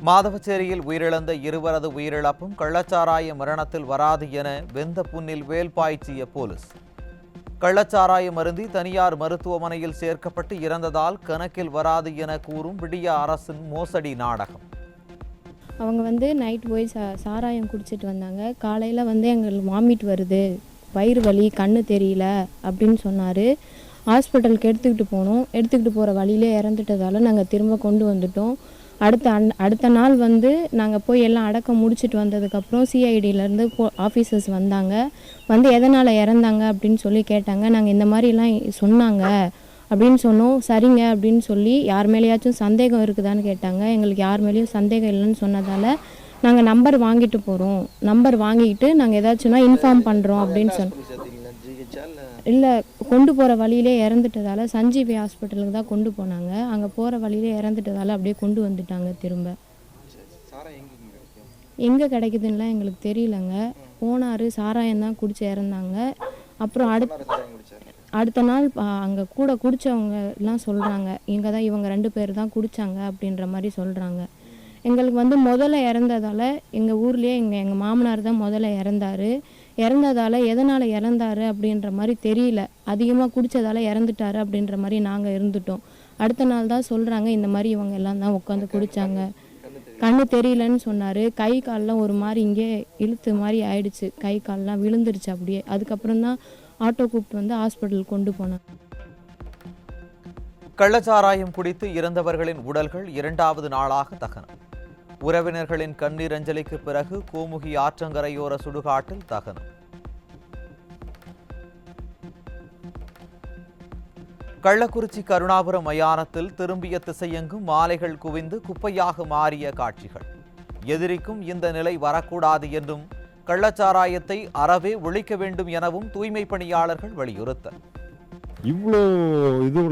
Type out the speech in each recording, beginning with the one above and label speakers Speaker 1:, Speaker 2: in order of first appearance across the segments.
Speaker 1: மாதவச்சேரியில் உயிரிழந்த இருவரது உயிரிழப்பும் கள்ளச்சாராய மரணத்தில் வராது என வெந்த புண்ணில் வேல் பாய்ச்சிய போலீஸ். கள்ளச்சாராயம் அருந்தி தனியார் மருத்துவமனையில் சேர்க்கப்பட்டு இறந்ததால் கணக்கில் வராது என கூறும் விடிய அரசின் மோசடி நாடகம்.
Speaker 2: அவங்க நைட் போய் சாராயம் குடிச்சிட்டு வந்தாங்க. காலையில் எங்களுக்கு வாமிட் வருது, வயிறு வலி, கண்ணு தெரியல அப்படின்னு சொன்னார். ஹாஸ்பிட்டலுக்கு எடுத்துக்கிட்டு போனோம். எடுத்துக்கிட்டு போகிற வழியிலே இறந்துட்டதால் நாங்கள் திரும்ப கொண்டு வந்துட்டோம். அடுத்த நாள் நாங்கள் போய் எல்லாம் அடக்கம் முடிச்சுட்டு வந்ததுக்கப்புறம் சிஐடியிலேருந்து ஆஃபீஸர்ஸ் வந்தாங்க. எதனால் இறந்தாங்க அப்படின்னு சொல்லி கேட்டாங்க. நாங்கள் இந்த மாதிரிலாம் சொன்னாங்க அப்படின்னு சொன்னோம். சரிங்க அப்படின்னு சொல்லி யார் மேலேயாச்சும் சந்தேகம் இருக்குதான்னு கேட்டாங்க. எங்களுக்கு யார் மேலேயும் சந்தேகம் இல்லைன்னு சொன்னதால் நாங்கள் நம்பர் வாங்கிட்டு போகிறோம், நம்பர் வாங்கிக்கிட்டு நாங்கள் ஏதாச்சும்னா இன்ஃபார்ம் பண்ணுறோம் அப்படின்னு சொன்னோம். இல்லை, கொண்டு போகிற வழியிலே இறந்துட்டதால் சஞ்சீவி ஹாஸ்பிட்டலுக்கு தான் கொண்டு போனாங்க. அங்கே போகிற வழியிலே இறந்துட்டதால் அப்படியே கொண்டு வந்துட்டாங்க. திரும்ப எங்கே கிடைக்குதுன்னா எங்களுக்கு தெரியலங்க. போனார், சாராயம் தான் குடிச்சு இறந்தாங்க. அப்புறம் அடுத்த நாள் அங்கே கூட குடித்தவங்க எல்லாம் சொல்கிறாங்க, இங்கே தான் இவங்க 2 பேர் தான் குடித்தாங்க அப்படின்ற மாதிரி சொல்கிறாங்க. எங்களுக்கு முதல்ல இறந்ததால் எங்கள் ஊர்லேயே எங்கள் மாமனார் தான் முதல்ல இறந்ததால் எதனால் இறந்தார் அப்படின்ற மாதிரி தெரியல. அதிகமாக குடித்ததால் இறந்துட்டார் அப்படின்ற மாதிரி நாங்கள் இருந்துட்டோம். அடுத்த நாள் தான் சொல்கிறாங்க, இந்த மாதிரி இவங்க எல்லாம் தான் உட்காந்து குடித்தாங்க, கண்ணு தெரியலன்னு சொன்னார். கை கால்லாம் ஒரு மாதிரி இங்கே இழுத்து மாதிரி ஆயிடுச்சு, கை கால்லாம் விழுந்துருச்சு அப்படியே. அதுக்கப்புறம் தான் ஆட்டோ கூப்பிட்டு ஹாஸ்பிட்டல் கொண்டு போனாங்க.
Speaker 1: கள்ளச்சாராயம் குடித்து இறந்தவர்களின் உடல்கள் 2வது நாளாக தகனம். உறவினர்களின் கண்ணீர் அஞ்சலிக்கு பிறகு கோமுகி ஆற்றங்கரையோர சுடுகாட்டில் தகனம். கள்ளக்குறிச்சி கருணாபுரம் மயானத்தில் திரும்பிய திசையெங்கும் மாலைகள் குவிந்து குப்பையாக மாறிய காட்சிகள். எதிரிக்கும் இந்த நிலை வரக்கூடாது என்றும் கள்ளச்சாராயத்தை அறவே ஒழிக்க வேண்டும் எனவும் தூய்மை பணியாளர்கள் வலியுறுத்தல்.
Speaker 3: இவ்வளோ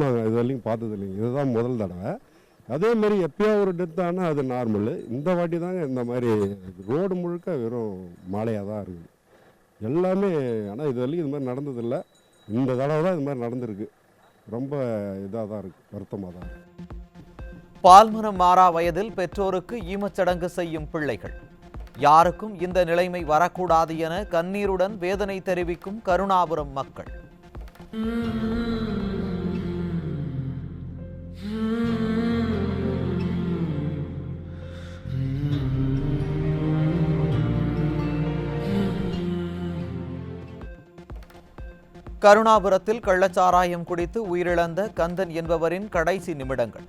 Speaker 3: நாங்கள் இது வரைக்கும் பார்த்தது இல்லைங்க, இதுதான் முதல் தடவை. அதே மாதிரி எப்பயோ ஒரு டெத் ஆனால் அது நார்மல். இந்த வாட்டி தாங்க இந்த மாதிரி ரோடு முழுக்க வெறும் மாலையாக தான் இருக்குது எல்லாமே. ஆனால் இது வரைக்கும் இது மாதிரி நடந்ததில்லை. இந்த தடவை தான் இது மாதிரி நடந்திருக்கு. ரொம்ப இதாக தான் இருக்குது, வருத்தமாக தான் இருக்குது.
Speaker 1: பால்மரம் மாறா வயதில் பெற்றோருக்கு ஈமச்சடங்கு செய்யும் பிள்ளைகள். யாருக்கும் இந்த நிலைமை வரக்கூடாது என கண்ணீருடன் வேதனை தெரிவிக்கும் கருணாபுரம் மக்கள். கருணாபுரத்தில் கள்ளச்சாராயம் குடித்து உயிரிழந்த கந்தன் என்பவரின் கடைசி நிமிடங்கள்.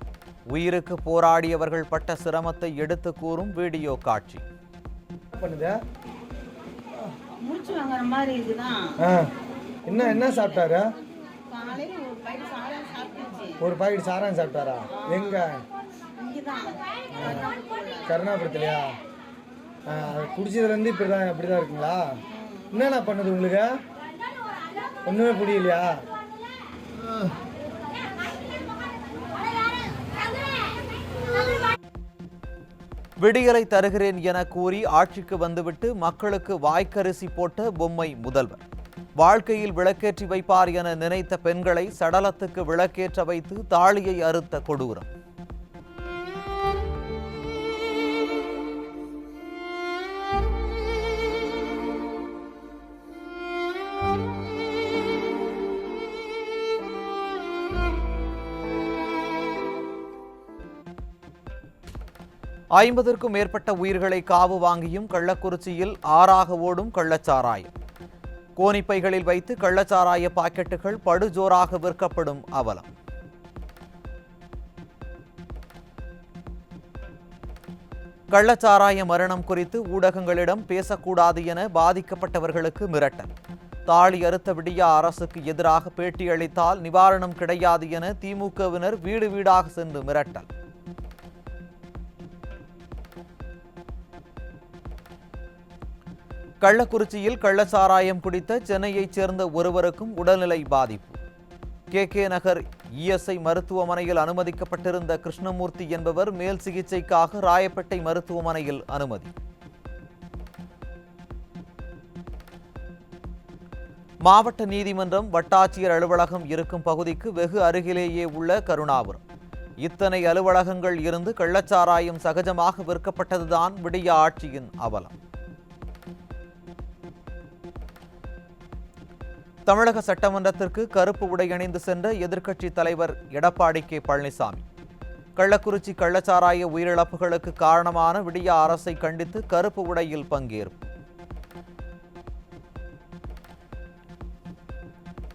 Speaker 1: உயிருக்கு போராடியவர்கள் பட்ட சிரமத்தை எடுத்து கூறும் வீடியோ காட்சி.
Speaker 4: என்ன சாப்பிட்டாரு? ஒரு பாக்கெட் சாராயம் சாப்பிட்டாரா? எங்க? கருணாபுரத்துலையா? குடிச்சதுலேருந்து இப்படிதான் இருக்குங்களா? என்னண்ணா பண்ணுது உங்களுக்கு? ஒன்றுமே புரியலையா?
Speaker 1: விடியலை தருகிறேன் என கூறி ஆட்சிக்கு வந்துவிட்டு மக்களுக்கு வாய்க்கரிசி போட்ட பொம்மை முதல்வர். வாழ்க்கையில் விளக்கேற்றி வைப்பார் என நினைத்த பெண்களை சடலத்துக்கு விளக்கேற்ற வைத்து தாலியை அறுத்த கொடூரம். ஐம்பதற்கும் மேற்பட்ட உயிர்களை காவு வாங்கியும் கள்ளக்குறிச்சியில் ஆறாக ஓடும் கள்ளச்சாராயம். கோணிப்பைகளில் வைத்து கள்ளச்சாராய பாக்கெட்டுகள் படுஜோராக விற்கப்படும் அவலம். கள்ளச்சாராய மரணம் குறித்து ஊடகங்களிடம் பேசக்கூடாது என பாதிக்கப்பட்டவர்களுக்கு மிரட்டல். தாலி அறுத்த விடியா அரசுக்கு எதிராக பேட்டியளித்தால் நிவாரணம் கிடையாது என திமுகவினர் வீடு வீடாக சென்று மிரட்டல். கள்ளக்குறிச்சியில் கள்ளச்சாராயம் குடித்த சென்னையைச் சேர்ந்த ஒருவருக்கும் உடல்நிலை பாதிப்பு. கே நகர் இஎஸ்ஐ மருத்துவமனையில் அனுமதிக்கப்பட்டிருந்த கிருஷ்ணமூர்த்தி என்பவர் மேல் சிகிச்சைக்காக ராயப்பேட்டை மருத்துவமனையில் அனுமதி. மாவட்ட நீதிமன்றம் வட்டாட்சியர் அலுவலகம் இருக்கும் பகுதிக்கு வெகு அருகிலேயே உள்ள கருணாபுரம் இத்தனை அலுவலகங்கள் இருந்து கள்ளச்சாராயம் சகஜமாக விற்கப்பட்டதுதான் விடிய ஆட்சியின் அவலம். தமிழக சட்டமன்றத்திற்கு கருப்பு உடை அணிந்து சென்ற எதிர்க்கட்சி தலைவர் எடப்பாடி கே பழனிசாமி கள்ளக்குறிச்சி கள்ளச்சாராய உயிரிழப்புகளுக்கு காரணமான விடிய அரசை கண்டித்து கருப்பு உடையில் பங்கேற்பு.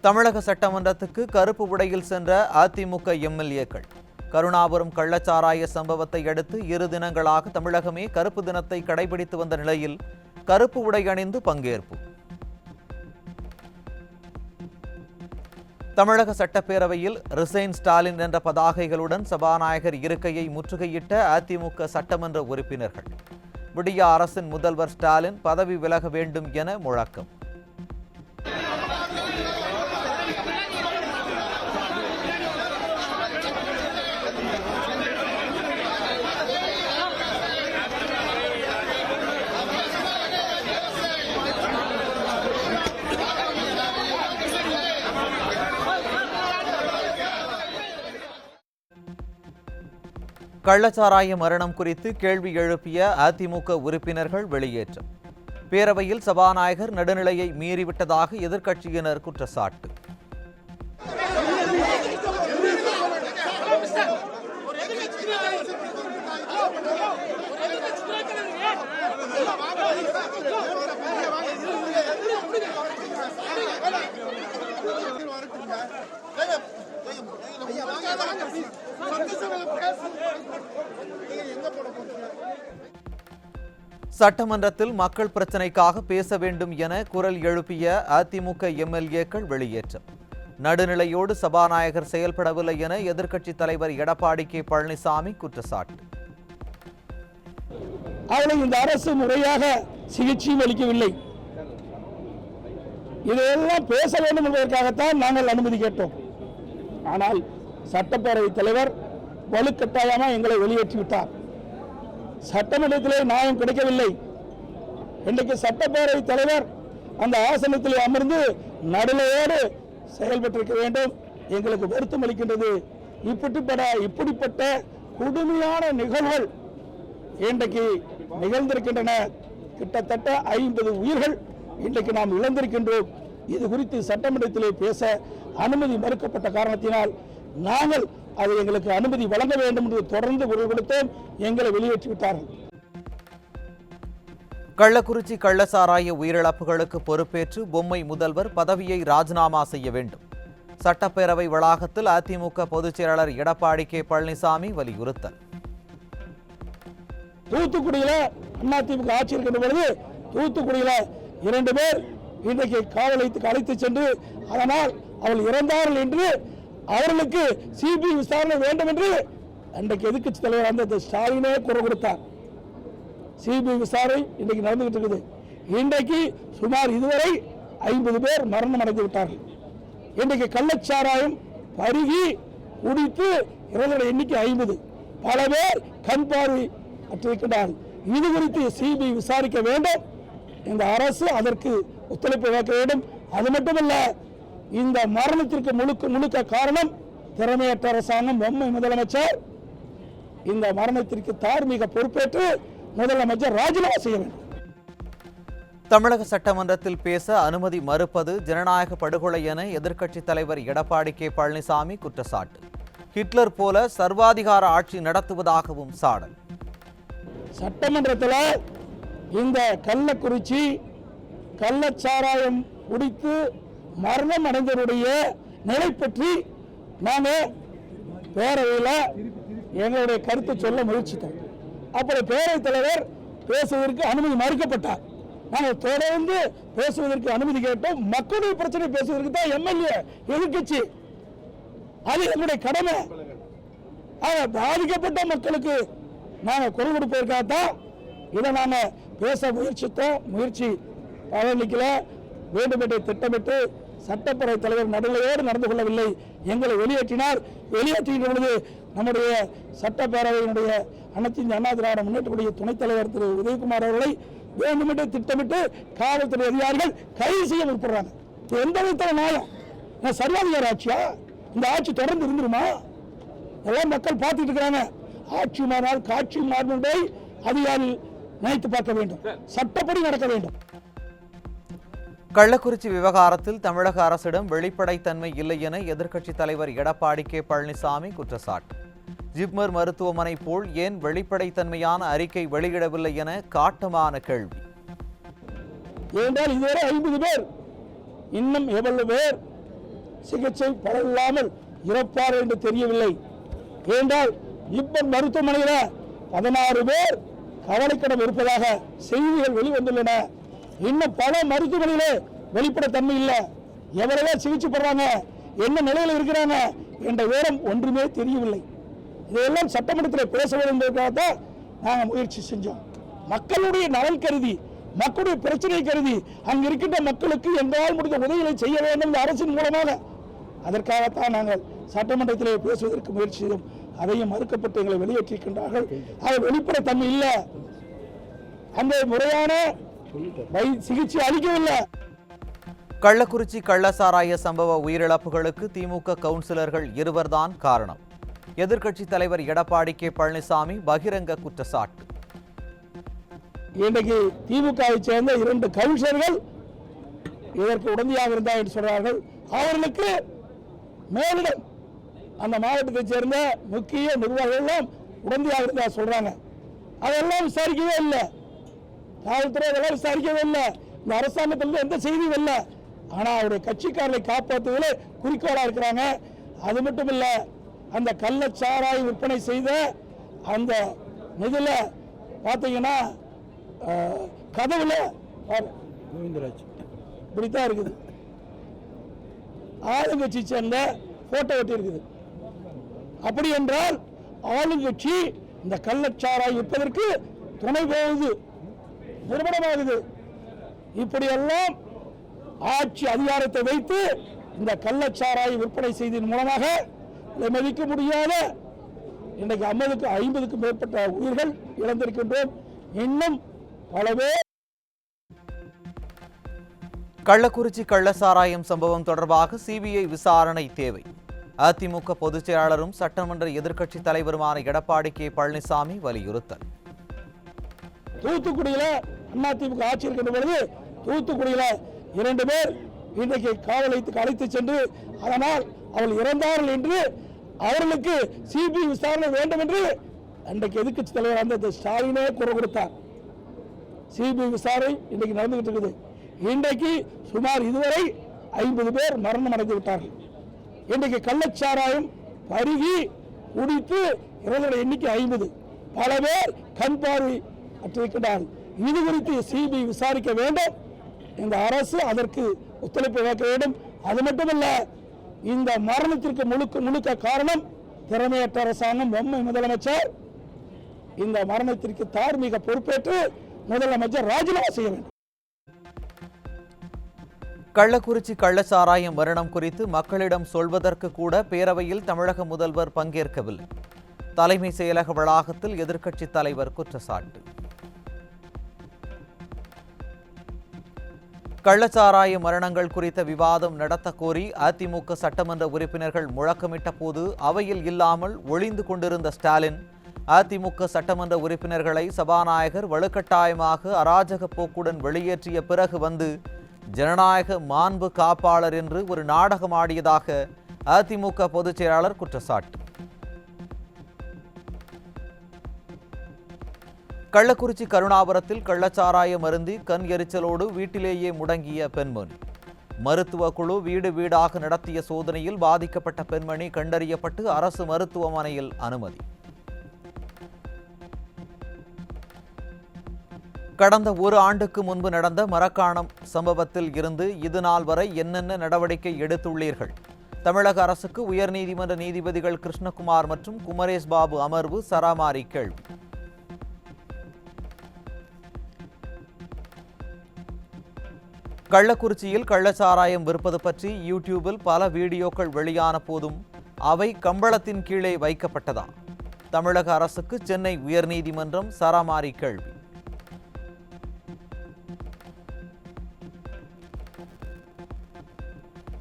Speaker 1: தமிழக சட்டமன்றத்துக்கு கருப்பு உடையில் சென்ற அதிமுக எம்எல்ஏக்கள். கருணாபுரம் கள்ளச்சாராய சம்பவத்தை அடுத்து 2 தினங்களாக தமிழகமே கருப்பு தினத்தை கடைபிடித்து வந்த நிலையில் கருப்பு உடை அணிந்து பங்கேற்பு. தமிழக சட்டப்பேரவையில் ரிசைன் ஸ்டாலின் என்ற பதாகைகளுடன் சபாநாயகர் இருக்கையை முற்றுகையிட்ட அதிமுக சட்டமன்ற உறுப்பினர்கள். விடிய அரசின் முதல்வர் ஸ்டாலின் பதவி விலக வேண்டும் என முழக்கம். கள்ளச்சாராய மரணம் குறித்து கேள்வி எழுப்பிய அதிமுக உறுப்பினர்கள் வெளியேற்றம். பேரவையில் சபாநாயகர் நடுநிலையை மீறிவிட்டதாக எதிர்க்கட்சியினர் குற்றச்சாட்டு. சட்டமன்றத்தில் மக்கள் பிரச்சினைக்காக பேச வேண்டும் என குரல் எழுப்பிய அதிமுக எம்எல்ஏக்கள் வெளியேற்றம். நடுநிலையோடு சபாநாயகர் செயல்படவில்லை என எதிர்க்கட்சி தலைவர் எடப்பாடி கே பழனிசாமி குற்றச்சாட்டு.
Speaker 5: அவளை இந்த அரசு முறையாக சிகிச்சையும் அளிக்கவில்லை. இதையெல்லாம் பேச வேண்டும் என்பதற்காகத்தான் நாங்கள் அனுமதி கேட்டோம். ஆனால் சட்டப்பேரவை தலைவர் வலுக்கட்டாயமாக எங்களை வெளியேற்றிவிட்டார். சட்டமன்றத்திலே நியாயம் கிடைக்கவில்லை. இன்றைக்கு சட்டப்பேரவை தலைவர் அந்த ஆசனத்திலே அமர்ந்து நடுநிலையோடு செயல்பட்டிருக்க வேண்டும். எங்களுக்கு வருத்தம் அளிக்கின்றது. இப்படிப்பட்ட கொடுமையான நிகழ்வுகள் இன்றைக்கு நிகழ்ந்திருக்கின்றன. கிட்டத்தட்ட 50 உயிர்கள் இன்றைக்கு நாம் இழந்திருக்கின்றோம். இது குறித்து சட்டமன்றத்திலே பேச அனுமதி மறுக்கப்பட்ட காரணத்தினால் நாங்கள் அதை எங்களுக்கு அனுமதி வழங்க வேண்டும் என்று தொடர்ந்து குரல் கொடுத்தோம். எங்களை வெளியேற்றிவிட்டார்கள்.
Speaker 1: கள்ளக்குறிச்சி கள்ளச்சாராய உயிரிழப்புகளுக்கு பொறுப்பேற்று பொம்மை முதல்வர் பதவியை ராஜினாமா செய்ய வேண்டும். சட்டப்பேரவை வளாகத்தில் அதிமுக பொதுச் செயலாளர் எடப்பாடி கே பழனிசாமி வலியுறுத்தல்.
Speaker 5: தூத்துக்குடியில அதிமுக ஆட்சி இருக்கின்ற பொழுது தூத்துக்குடியில 2 பேர் இன்றைக்கு காவல் அழைத்து சென்று அதனால் அவள் இறந்தார்கள் என்று அவர்களுக்கு சிபிஐ விசாரணை வேண்டும் என்று அன்றைக்கு எதிர்க்கட்சி தலைவர் அந்த ஸ்டாலினே குரல் கொடுத்தார். சிபிஐ விசாரணை இன்றைக்கு நடந்துகிட்டு இருக்குது. இன்றைக்கு சுமார் இதுவரை 50 பேர் மரணம் அடைந்து விட்டார்கள். இன்றைக்கு கள்ளச்சாராயம் பருகி குடித்து இறந்த எண்ணிக்கை 50. பல பேர் கண் பார்வை அற்றிருக்கிறார்கள். இது குறித்து சிபிஐ விசாரிக்க வேண்டும். இந்த அரசு அதற்கு ஒத்துழைப்பு வைக்க வேண்டும். அது மட்டுமல்ல, இந்த மரணத்திற்கு முழுக்க காரணம் திறமையற்ற அரசாங்கம், பொம்மை முதலமைச்சர். இந்த மரணத்திற்கு தார்மீக பொறுப்பேற்று முதலமைச்சர் ராஜினாமா செய்ய வேண்டும்.
Speaker 1: தமிழக சட்டமன்றத்தில் பேச அனுமதி மறுப்பது ஜனநாயக படுகொலை என எதிர்க்கட்சி தலைவர் எடப்பாடி கே பழனிசாமி குற்றச்சாட்டு. ஹிட்லர் போல சர்வாதிகார ஆட்சி நடத்துவதாகவும் சாடல்.
Speaker 5: சட்டமன்றத்தில் இந்த கள்ளக்குறிச்சி கள்ளச்சாராயம் குடித்து மரணம் அடைந்தவருடைய நிலை பற்றி நாங்கள் பேரவையில் எங்களுடைய கருத்தை சொல்ல முயற்சித்தோம். அப்புறம் பேரவைத் தலைவர் பேசுவதற்கு அனுமதி மறுக்கப்பட்டார். நாங்கள் தொடர்ந்து பேசுவதற்கு அனுமதி கேட்டோம். மக்களுடைய பிரச்சனை பேசுவதற்கு தான் எம்எல்ஏ எதிர்க்கட்சி, அது எங்களுடைய கடமை. பாதிக்கப்பட்ட மக்களுக்கு நாங்கள் குரல் கொடுப்பதற்காகத்தான் இதை நாங்கள் பேச முயற்சித்தோம். முயற்சி பலனளிக்கல. வேண்டுமென்றே திட்டமிட்டு சட்டப்பேரவைத் தலைவர் நடுநிலையோடு நடந்து கொள்ளவில்லை. எங்களை வெளியேற்றினார். வெளியேற்றுகின்ற பொழுது நம்முடைய சட்டப்பேரவையினுடைய அனைத்து இந்திய அண்ணா திராவிட முன்னேற்றக்கூடிய துணைத் தலைவர் திரு உதயகுமார் அவர்களை வேண்டுமென்றே திட்டமிட்டு காவல்துறை அதிகாரிகள் கைது செய்ய எல்லாம் மக்கள் பார்த்துட்டு இருக்கிறாங்க. ஆட்சி மாறினால் காட்சி மாறுவதை அதிகாரிகள் நினைத்து பார்க்க வேண்டும், சட்டப்படி நடக்க வேண்டும்.
Speaker 1: கள்ளக்குறிச்சி விவகாரத்தில் தமிழக அரசிடம் வெளிப்படைத்தன்மை இல்லை என எதிர்க்கட்சித் தலைவர் எடப்பாடி கே பழனிசாமி குற்றச்சாட்டு. ஜிப்மர் மருத்துவமனை போல் ஏன் வெளிப்படைத்தன்மையான அறிக்கை வெளியிடவில்லை என காட்டமான கேள்வி.
Speaker 5: ஏனென்றால் இதுவரை 50 பேர், இன்னும் எவ்வளவு பேர் சிகிச்சை பலனில்லாமல் இறப்பார் என்று தெரியவில்லை. ஏனென்றால் ஜிப்மர் மருத்துவமனையில் 16 பேர் கவலைக்கிடம் இருப்பதாக செய்திகள் வெளிவந்துள்ளன. இன்னும் பல மருத்துவமனையிலே வெளிப்படைத்தன்மை இல்லை. எவ்வளவோ சிகிச்சை பெறாங்க, என்ன நிலையில் இருக்கிறாங்க என்ற விவரம் ஒன்றுமே தெரியவில்லை. இதையெல்லாம் சட்டமன்றத்தில் பேச வேண்டும் என்பதற்காகத்தான் நாங்கள் முயற்சி செஞ்சோம். மக்களுடைய நலன் கருதி, மக்களுடைய பிரச்சனை கருதி அங்கு இருக்கின்ற மக்களுக்கு எங்களால் முடிந்த உதவிகளை செய்ய வேண்டும் இந்த அரசின் மூலமாக. அதற்காகத்தான் நாங்கள் சட்டமன்றத்திலே பேசுவதற்கு முயற்சி செய்தோம். அதையும் மறுக்கப்பட்டு எங்களை வெளியேற்றிருக்கின்றார்கள். அது வெளிப்படைத்தன்மை இல்லை, அந்த முறையான சிகிச்சை அளிக்கவில்லை.
Speaker 1: கள்ளக்குறிச்சி கள்ளசாராய சம்பவ உயிரிழப்புகளுக்கு திமுக கவுன்சிலர்கள் இருவர்தான் காரணம். எதிர்க்கட்சித் தலைவர் எடப்பாடி கே பழனிசாமி பகிரங்க குற்றச்சாட்டு.
Speaker 5: இன்றைக்கு திமுகவை சேர்ந்த 2 கவுன்சிலர்கள் இதற்கு உடந்தையாக இருந்தார் என்று சொல்றார்கள். அவர்களுக்கு மேலிடம் அந்த மாவட்டத்தை சேர்ந்த முக்கிய நிர்வாகிகள் எல்லாம் உடந்தையாக இருந்தார் சொல்றாங்க. அதெல்லாம் விசாரிக்கவே இல்லை, காவல்துறை அதெல்லாம் விசாரிக்கவே இல்லை, இந்த அரசாங்கத்திலிருந்து எந்த செய்தியும் இல்லை. ஆனா அவருடைய கட்சிக்காரர்களை காப்பாற்றுவதில் குறிக்கோளா இருக்கிறாங்க. அது மட்டும் இல்ல, அந்த கள்ளச்சாராய் விற்பனை செய்த அந்த நிதியில பாத்தீங்கன்னா கதவுல கோவிந்தராஜ் இப்படித்தான் இருக்குது, ஆளுங்கட்சி சேர்ந்த போட்டோ ஒட்டி இருக்குது. அப்படி என்றால் ஆளுங்கட்சி இந்த கள்ளச்சாராய் விற்பதற்கு துணை போகுது, நிறுவனமாகுது. இப்படியெல்லாம் ஆட்சி அதிகாரத்தை வைத்து இந்த கள்ளச்சாராய் விற்பனை செய்ததன் மூலமாக மதிக்க முடியாத இன்றைக்கு 50க்கும் மேற்பட்ட உயிர்கள் இழந்திருக்கின்றோம். இன்னும் பல பேர்.
Speaker 1: கள்ளக்குறிச்சி கள்ளசாராயம் சம்பவம் தொடர்பாக சிபிஐ விசாரணை தேவை. அதிமுக பொதுச் செயலாளரும் சட்டமன்ற எதிர்க்கட்சித் தலைவருமான எடப்பாடி கே பழனிசாமி வலியுறுத்தல்.
Speaker 5: தூத்துக்குடியில அதிமுக ஆட்சி இருக்கின்ற பொழுது தூத்துக்குடியில 2 பேர் இன்றைக்கு காவல் நிலையத்துக்கு அழைத்து சென்று, அதனால் அவர்கள் இறந்தார்கள் என்று அவர்களுக்கு சிபிஐ விசாரணை வேண்டும் என்று அன்றைக்கு எதிர்க்கட்சி தலைவர் அந்த ஸ்டாலினே குரல் கொடுத்தார். சிபிஐ விசாரணை இன்றைக்கு நடந்துகிட்டு இருக்குது. இன்றைக்கு சுமார் இதுவரை 50 பேர் மரணம் அடைந்து விட்டார்கள். இன்றைக்கு கள்ளச்சாராயம் பருகி குடித்து இறந்தவர்கள் எண்ணிக்கை 50, பல பேர் கண் பார்வை அற்றிருக்கிறார்கள். இது குறித்து சிபிஐ விசாரிக்க வேண்டும். இந்த அரசு அதற்கு ஒத்துழைப்பு வைக்க வேண்டும். அது மட்டுமல்ல, இந்த மரணத்திற்கு முழுக்க காரணம் திறமையற்ற அரசாங்கம், பொம்மை முதலமைச்சர். இந்த மரணத்திற்கு தார்மீக பொறுப்பேற்று முதலமைச்சர் ராஜினாமா செய்ய வேண்டும்.
Speaker 1: கள்ளக்குறிச்சி கள்ளச்சாராயம் மரணம் குறித்து மக்களிடம் சொல்வதற்கு கூட பேரவையில் தமிழக முதல்வர் பங்கேற்கவில்லை. தலைமை செயலக வளாகத்தில் எதிர்க்கட்சித் தலைவர் குற்றச்சாட்டு. கள்ளச்சாராய மரணங்கள் குறித்த விவாதம் நடத்த கோரி அதிமுக சட்டமன்ற உறுப்பினர்கள் முழக்கமிட்ட போது அவையில் இல்லாமல் ஒளிந்து கொண்டிருந்த ஸ்டாலின் அதிமுக சட்டமன்ற உறுப்பினர்களை சபாநாயகர் வலுக்கட்டாயமாக அராஜக போக்குடன் வெளியேற்றிய பிறகு வந்து ஜனநாயக மாண்பு காப்பாளர் என்று ஒரு நாடகமாடியதாக அதிமுக பொதுச் செயலாளர் குற்றச்சாட்டு. கள்ளக்குறிச்சி கருணாபுரத்தில் கள்ளச்சாராயம் அருந்தி கண் எரிச்சலோடு வீட்டிலேயே முடங்கிய பெண்மணி. மருத்துவ குழு வீடு வீடாக நடத்திய சோதனையில் பாதிக்கப்பட்ட பெண்மணி கண்டறியப்பட்டு அரசு மருத்துவமனையில் அனுமதி. கடந்த 1 ஆண்டுக்கு முன்பு நடந்த மரக்காணம் சம்பவத்தில் இருந்து இதுநாள் வரை என்னென்ன நடவடிக்கை எடுத்துள்ளீர்கள்? தமிழக அரசுக்கு உயர்நீதிமன்ற நீதிபதிகள் கிருஷ்ணகுமார் மற்றும் குமரேஷ் பாபு அமர்வு சராமாரி கேள்வி. கள்ளக்குறிச்சியில் கள்ளச்சாராயம் விற்பது பற்றி யூடியூபில் பல வீடியோக்கள் வெளியான போதும் அவை கம்பளத்தின் கீழே வைக்கப்பட்டதா? தமிழக அரசுக்கு சென்னை உயர்நீதிமன்றம் சராமாரி கேள்வி.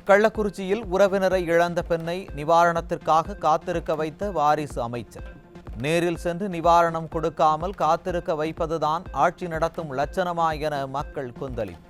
Speaker 1: கள்ளக்குறிச்சியில் உறவினரை இழந்த பெண்ணை நிவாரணத்திற்காக காத்திருக்க வைத்த வாரிசு அமைச்சர். நேரில் சென்று நிவாரணம் கொடுக்காமல் காத்திருக்க வைப்பதுதான் ஆட்சி நடத்தும் லட்சணமா என மக்கள் கொந்தளிப்பு.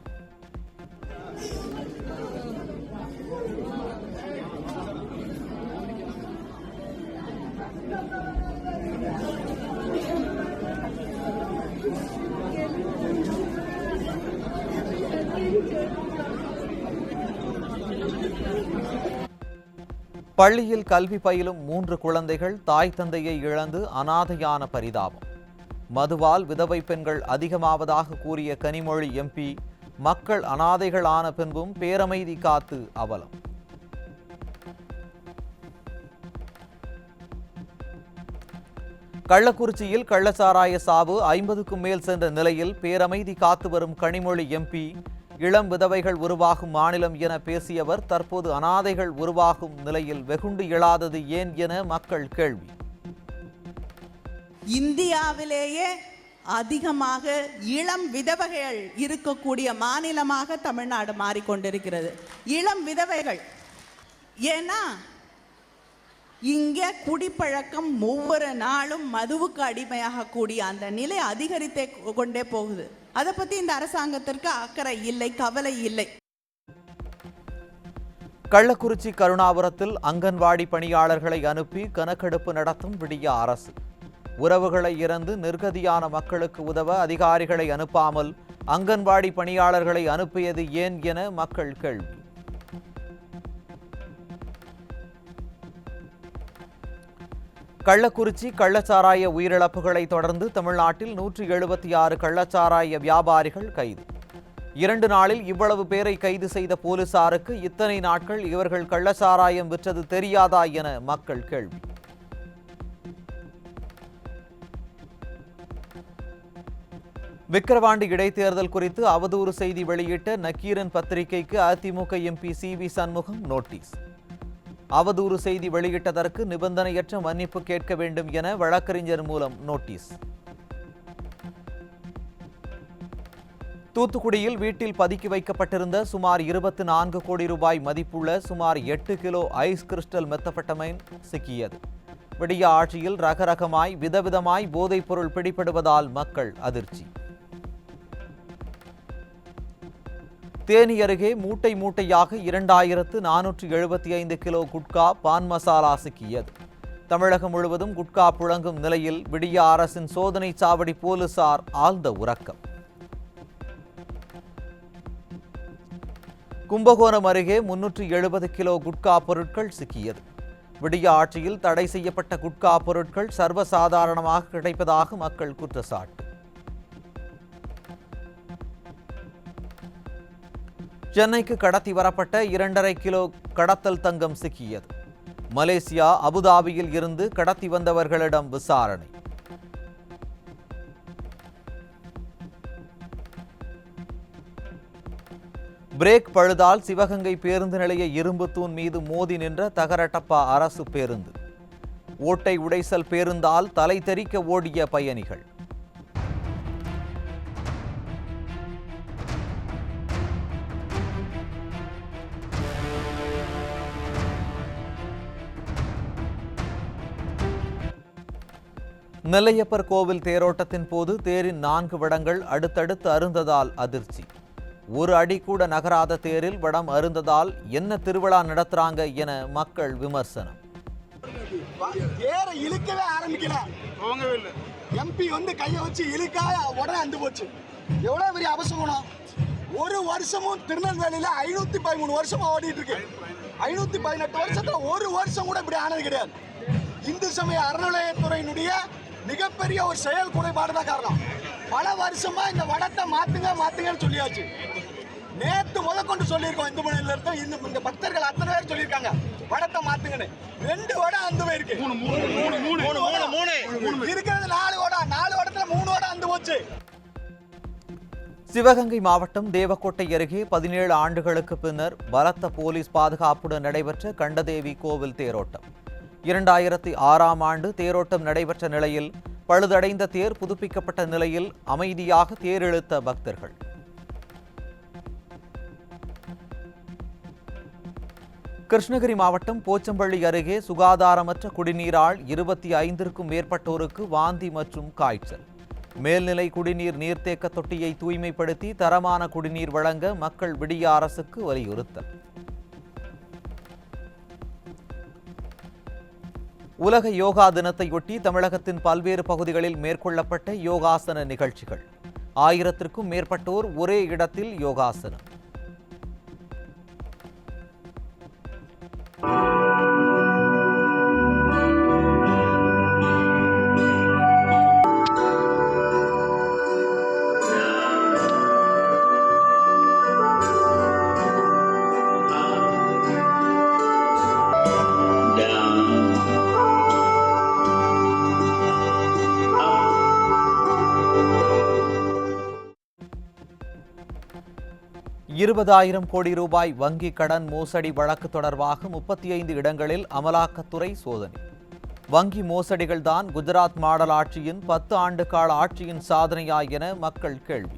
Speaker 1: பள்ளியில் கல்வி பயிலும் 3 குழந்தைகள் தாய் தந்தையை இழந்து அனாதையான பரிதாபம். மதுவால் விதவை பெண்கள் அதிகமாவதாக கூறிய கனிமொழி எம்பி மக்கள் அனாதைகள் ஆன பின்பும் பேரமைதி காத்து அவலம். கள்ளக்குறிச்சியில் கள்ளச்சாராய சாவு 50க்கும் மேல் சென்ற நிலையில் பேரமைதி காத்து வரும் கனிமொழி எம்பி இளம் விதவைகள் உருவாகும் மாநிலம் என பேசியவர் தற்போது அனாதைகள் உருவாகும் நிலையில் வெகுண்டு எழாதது ஏன் என மக்கள் கேள்வி.
Speaker 6: இந்தியாவிலேயே அதிகமாக இளம் விதவைகள் இருக்கக்கூடிய மாநிலமாக தமிழ்நாடு மாறிக்கொண்டிருக்கிறது. இளம் விதவைகள் ஏன்னா இங்கே குடிப்பழக்கம் ஒவ்வொரு நாளும் மதுவுக்கு அடிமையாக கூடிய அந்த நிலை அதிகரித்தே கொண்டே போகுது. அதை பற்றி இந்த அரசாங்கத்திற்கு அக்கறை இல்லை, கவலை இல்லை.
Speaker 1: கள்ளக்குறிச்சி கருணாபுரத்தில் அங்கன்வாடி பணியாளர்களை அனுப்பி கணக்கெடுப்பு நடத்தும் விடிய அரசு. உறவுகளை இறந்து நிர்கதியான மக்களுக்கு உதவ அதிகாரிகளை அனுப்பாமல் அங்கன்வாடி பணியாளர்களை அனுப்பியது ஏன் என மக்கள் கேள்வி. கள்ளக்குறிச்சி கள்ளச்சாராய உயிரிழப்புகளை தொடர்ந்து தமிழ்நாட்டில் 176 கள்ளச்சாராய வியாபாரிகள் கைது. 2 நாளில் இவ்வளவு பேரை கைது செய்த போலீசாருக்கு இத்தனை நாட்கள் இவர்கள் கள்ளச்சாராயம் விற்றது தெரியாதா என மக்கள் கேள்வி. விக்கிரவாண்டி இடைத்தேர்தல் குறித்து அவதூறு செய்தி வெளியிட்ட நக்கீரன் பத்திரிகைக்கு AIADMK MP CV. Shanmugam notice. அவதூறு செய்தி வெளியிட்டதற்கு நிபந்தனையற்ற மன்னிப்பு கேட்க வேண்டும் என வழக்கறிஞர் மூலம் நோட்டீஸ். தூத்துக்குடியில் வீட்டில் பதுக்கி வைக்கப்பட்டிருந்த சுமார் 24 கோடி ரூபாய் மதிப்புள்ள சுமார் 8 கிலோ ஐஸ் கிறிஸ்டல் மெத்தபெட்டமைன் சிக்கியது. விடிய ஆட்சியில் ரகரகமாய் விதவிதமாய் போதைப் பொருள் பிடிபடுவதால் மக்கள் அதிர்ச்சி. தேனி அருகே மூட்டை மூட்டையாக 2475 கிலோ குட்கா பான் மசாலா சிக்கியது. தமிழகம் முழுவதும் குட்கா புழங்கும் நிலையில் விடிய அரசின் சோதனை சாவடி போலீசார் ஆழ்ந்த உறக்கம். கும்பகோணம் அருகே 370 கிலோ குட்கா பொருட்கள் சிக்கியது. விடிய ஆட்சியில் தடை செய்யப்பட்ட குட்கா பொருட்கள் சர்வசாதாரணமாக கிடைப்பதாக மக்கள் குற்றச்சாட்டு. சென்னைக்கு கடத்தி வரப்பட்ட 2.5 கிலோ கடத்தல் தங்கம் சிக்கியது. மலேசியா அபுதாபியில் இருந்து கடத்தி வந்தவர்களிடம் விசாரணை. பிரேக் பழுதால் சிவகங்கை பேருந்து நிலைய இரும்பு தூண் மீது மோதி நின்ற தகரட்டப்பா அரசு பேருந்து. ஓட்டை உடைசல் பேருந்தால் தலை தெறிக்க ஓடிய பயணிகள். நெல்லையப்பர் கோவில் தேரோட்டத்தின் போது தேரின் 4 வடங்கள் அடுத்தடுத்து அருந்ததால் அதிர்ச்சி. ஒரு அடி கூட நகராத தேரில் வடம் அருந்ததால் என்ன திருவிழா நடத்துறாங்க என மக்கள் விமர்சனம்.
Speaker 7: தேரை இழுக்கவே ஆரம்பிக்கல, எம்பி வந்து கையை வச்சு இழுக்க உடனே அந்து போச்சு. எவ்வளவு பெரிய அவசரம். ஒரு வருஷமும் திருநெல்வேலியில 513 வருஷமா ஓடிட்டு இருக்கு. 518 வருஷத்துல ஒரு வருஷம் கூட இப்படி ஆனது கிடையாது. இந்து சமய அறநிலையத்துறையினுடைய மிகப்பெரிய ஒரு செயல் குறைபாடு தான் காரணம். பல வருஷமா இந்த வடத்தை மாத்துங்கன்னு சொல்லியாச்சு. நேற்று முதற்கொண்டு சொல்லியிருக்கோம். இந்து மணில இருந்து இந்த பக்தர்கள் அத்தனை பேர் சொல்லியிருக்காங்க வடத்தை மாத்துங்கன்னு. 2 வடம் அந்த போயிருக்கு. இருக்கிறது 4 வடம். 4 வடத்துல 3 வடம் அந்த போச்சு.
Speaker 1: சிவகங்கை மாவட்டம் தேவக்கோட்டை அருகே 17 ஆண்டுகளுக்கு பின்னர் பலத்த போலீஸ் பாதுகாப்புடன் நடைபெற்ற கண்டதேவி கோவில் தேரோட்டம். 2006ஆம் ஆண்டு தேரோட்டம் நடைபெற்ற நிலையில் பழுதடைந்த தேர் புதுப்பிக்கப்பட்ட நிலையில் அமைதியாக தேர் இழுத்த பக்தர்கள். கிருஷ்ணகிரி மாவட்டம் போச்சம்பள்ளி அருகே சுகாதாரமற்ற குடிநீரால் 25க்கும் மேற்பட்டோருக்கு வாந்தி மற்றும் காய்ச்சல். மேல்நிலை குடிநீர் நீர்த்தேக்க தொட்டியை தூய்மைப்படுத்தி தரமான குடிநீர் வழங்க மக்கள் விடிய அரசுக்கு வலியுறுத்தல். உலக யோகா தினத்தையொட்டி தமிழகத்தின் பல்வேறு பகுதிகளில் மேற்கொள்ளப்பட்ட யோகாசன நிகழ்ச்சிகள். 1000க்கும் மேற்பட்டோர் ஒரே இடத்தில் யோகாசனம். $20,000 கோடி ரூபாய் வங்கி கடன் மோசடி வழக்கு தொடர்பாக 35 இடங்களில் அமலாக்கத்துறை சோதனை. வங்கி மோசடிகள்தான் குஜராத் மாடல் ஆட்சியின் 10 ஆண்டு கால ஆட்சியின் சாதனையா என மக்கள் கேள்வி.